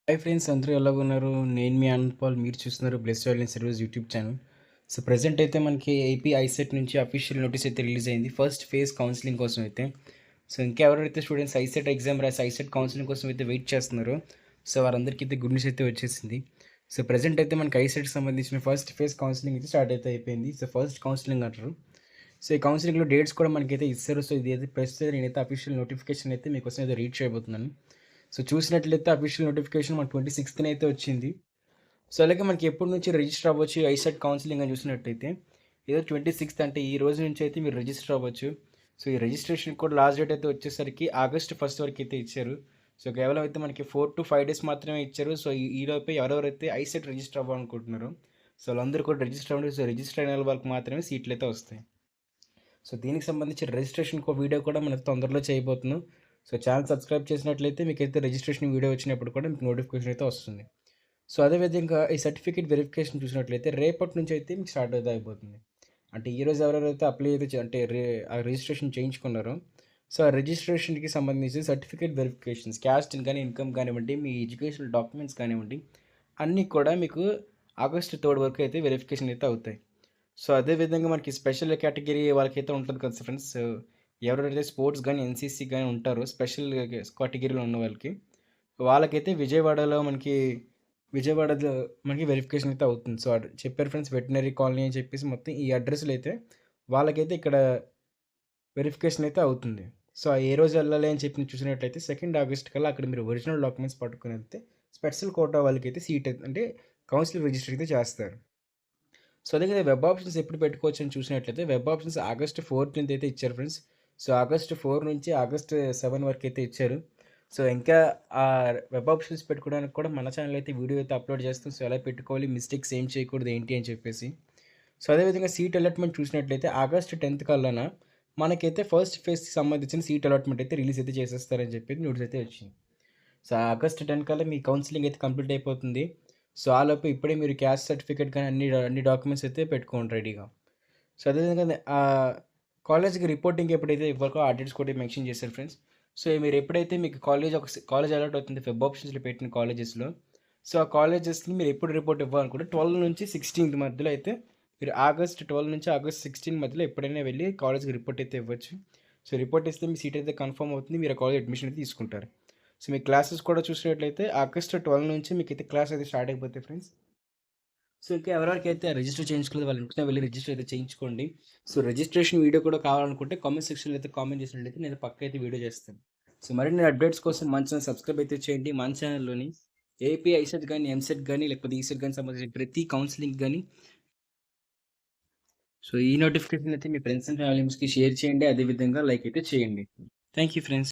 Hi friends, అందరూ ఎలాగున్నారు? నేను మీ Anand Paul. మీరు చూస్తున్నారు bless violence service YouTube channel. So present అయితే మనకి ఏపీ ఐసెట్ నుంచి అఫీషియల్ నోటీస్ అయితే రిలీజ్ అయింది ఫస్ట్ ఫేజ్ కౌన్సిలింగ్ కోసం అయితే. సో ఇంకా ఎవరైతే స్టూడెంట్స్ ఐసెట్ ఎగ్జామ్ రాసి ఐసెట్ కౌన్సిలింగ్ కోసం అయితే వెయిట్ చేస్తున్నారో సో వారందరికీ అయితే గుడ్ న్యూస్ అయితే వచ్చేసింది. సో ప్రెజెంట్ అయితే మనకి ఐసెట్కి సంబంధించిన ఫస్ట్ ఫేజ్ కౌన్సిలింగ్ అయితే స్టార్ట్ అయితే అయిపోయింది. సో ఫస్ట్ కౌన్సిలింగ్ అంటారు. సో ఈ కౌన్సిలింగ్లో డేట్స్ కూడా మనకైతే ఇస్తారు. సో ఇది అయితే ప్రస్తుతం నేనైతే అఫీషియల్ నోటిఫికేషన్ అయితే మీకోసం అయితే రీడ్ చేయబోతున్నాను. సో చూసినట్లయితే అఫీషియల్ నోటిఫికేషన్ మన 26th అయితే వచ్చింది. సో అలాగే మనకి ఎప్పటి నుంచి రిజిస్టర్ అవ్వచ్చు ఐసెట్ కౌన్సిలింగ్ అని చూసినట్టయితే ఏదో 26th అంటే ఈ రోజు నుంచి అయితే మీరు రిజిస్టర్ అవ్వచ్చు. సో ఈ రిజిస్ట్రేషన్ కూడా లాస్ట్ డేట్ అయితే వచ్చేసరికి ఆగస్ట్ 1 వరకు అయితే ఇచ్చారు. సో కేవలం అయితే మనకి 4 to 5 days మాత్రమే ఇచ్చారు. సో ఈలోపే ఎవరెవరైతే ఐసెట్ రిజిస్టర్ అవ్వాలనుకుంటున్నారో సో వాళ్ళందరూ కూడా రిజిస్టర్ అవ్వండి. సో రిజిస్టర్ అయిన వాళ్ళకి మాత్రమే సీట్లు అయితే వస్తాయి. సో దీనికి సంబంధించి రిజిస్ట్రేషన్ వీడియో కూడా మనకు తొందరలో చేయబోతున్నాం. సో ఛానల్ సబ్స్క్రైబ్ చేసినట్లయితే మీకైతే రిజిస్ట్రేషన్ వీడియో వచ్చినప్పుడు కూడా మీకు నోటిఫికేషన్ అయితే వస్తుంది. సో అదేవిధంగా ఈ సర్టిఫికేట్ వెరిఫికేషన్ చూసినట్లయితే రేపటి నుంచి అయితే మీకు స్టార్ట్ అయితే అయిపోతుంది. అంటే ఈరోజు ఎవరెవరైతే అప్లై అయితే అంటే ఆ రిజిస్ట్రేషన్ చేయించుకున్నారో సో ఆ రిజిస్ట్రేషన్కి సంబంధించి సర్టిఫికేట్ వెరిఫికేషన్స్ క్యాస్ట్ కానీ ఇన్కమ్ కానివ్వండి, మీ ఎడ్యుకేషనల్ డాక్యుమెంట్స్ కానివ్వండి, అన్నీ కూడా మీకు ఆగస్ట్ 3 వరకు అయితే వెరిఫికేషన్ అయితే అవుతాయి. సో అదేవిధంగా మనకి స్పెషల్ కేటగిరీ వాళ్ళకైతే ఉంటుంది కదా ఫ్రెండ్స్. ఎవరైతే స్పోర్ట్స్ కానీ ఎన్సీసీ కానీ ఉంటారో స్పెషల్ కేటగిరీలో ఉన్న వాళ్ళకైతే విజయవాడలో మనకి వెరిఫికేషన్ అయితే అవుతుంది. సో చెప్పారు ఫ్రెండ్స్, వెటనరీ కాలనీ అని చెప్పేసి మొత్తం ఈ అడ్రస్లు అయితే వాళ్ళకైతే ఇక్కడ వెరిఫికేషన్ అయితే అవుతుంది. సో ఏ రోజు వెళ్ళాలి అని చెప్పి చూసినట్లయితే 2 ఆగస్ట్ కల్లా అక్కడ మీరు ఒరిజినల్ డాక్యుమెంట్స్ పట్టుకుని వెళ్తే స్పెషల్ కోటా వాళ్ళకైతే సీట్ అంటే కౌన్సిల్ రిజిస్టర్ అయితే చేస్తారు. సో అదే కదా వెబ్ ఆప్షన్స్ ఎప్పుడు పెట్టుకోవచ్చు అని చూసినట్లయితే వెబ్ ఆప్షన్స్ ఆగస్ట్ 14th అయితే ఇచ్చారు ఫ్రెండ్స్. సో ఆగస్ట్ 4 నుంచి ఆగస్ట్ 7 వరకు అయితే ఇచ్చారు. సో ఇంకా ఆ వెబ్ ఆప్షన్స్ పెట్టుకోవడానికి కూడా మన ఛానల్ అయితే వీడియో అయితే అప్లోడ్ చేస్తాం. సో ఎలా పెట్టుకోవాలి, మిస్టేక్స్ ఏం చేయకూడదు ఏంటి అని చెప్పేసి. సో అదేవిధంగా సీట్ అలాట్మెంట్ చూసినట్లయితే ఆగస్ట్ 10th కల్లాన మనకైతే ఫస్ట్ ఫేజ్కి సంబంధించిన సీట్ అలాట్మెంట్ అయితే రిలీజ్ అయితే చేసేస్తారని చెప్పి న్యూస్ అయితే వచ్చింది. సో ఆగస్ట్ 10 కల్లా మీ కౌన్సిలింగ్ అయితే కంప్లీట్ అయిపోతుంది. సో ఆలోపు ఇప్పుడే మీరు క్యాస్ట్ సర్టిఫికేట్ కానీ అన్ని డాక్యుమెంట్స్ అయితే పెట్టుకోండి రెడీగా. సో అదేవిధంగా కాలేజ్కి రిపోర్టింగ్ ఎప్పుడైతే ఇవ్వకో ఆ డేట్స్ కూడా మెన్షన్ చేశారు ఫ్రెండ్స్. సో మీరు ఎప్పుడైతే మీకు కాలేజ్ అలాట్ అవుతుంది వెబ్ ఆప్షన్స్లో పెట్టిన కాలేజెస్లో, సో ఆ కాలేజెస్కి మీరు ఎప్పుడు రిపోర్ట్ ఇవ్వాలనుకుంటే 12 నుంచి 16th మధ్యలో అయితే మీరు ఆగస్ట్ 12 నుంచి ఆగస్ట్ 16 మధ్యలో ఎప్పుడైనా వెళ్ళి కాలేజ్కి రిపోర్ట్ అయితే ఇవ్వచ్చు. సో రిపోర్ట్ ఇస్తే మీ సీట్ అయితే కన్ఫర్మ్ అవుతుంది, మీరు ఆ కాలేజ్ అడ్మిషన్ అయితే తీసుకుంటారు. సో మీ క్లాసెస్ కూడా చూసినట్లయితే ఆగస్ట్ 12 నుంచి మీకు అయితే క్లాస్ అయితే స్టార్ట్ అయిపోతాయి ఫ్రెండ్స్. సో ఇంకా ఎవరికైతే రిజిస్టర్ చేయించుకోలేదు వాళ్ళు ఇంటికి వెళ్ళి రిజిస్టర్ అయితే చేయించుకోండి. సో రిజిస్ట్రేషన్ వీడియో కూడా కావాలనుకుంటే కామెంట్ సెక్షన్లో అయితే కామెంట్ చేసినట్లయితే నేను పక్క అయితే వీడియో చేస్తాను. సో మరిన్ని అప్డేట్స్ కోసం మన ఛానల్ సబ్స్క్రైబ్ అయితే చేయండి. మన ఛానల్లోని ఏపీ ఐసెట్ కానీ, ఎంసెట్ కానీ, లేకపోతే ఈసెట్ కానీ సంబంధించిన ప్రతి కౌన్సిలింగ్ కానీ సో ఈ నోటిఫికేషన్ అయితే మీ ఫ్రెండ్స్ అండ్ ఫ్యామిలీ మెంబర్స్కి షేర్ చేయండి. అదేవిధంగా లైక్ అయితే చేయండి. Thank you friends.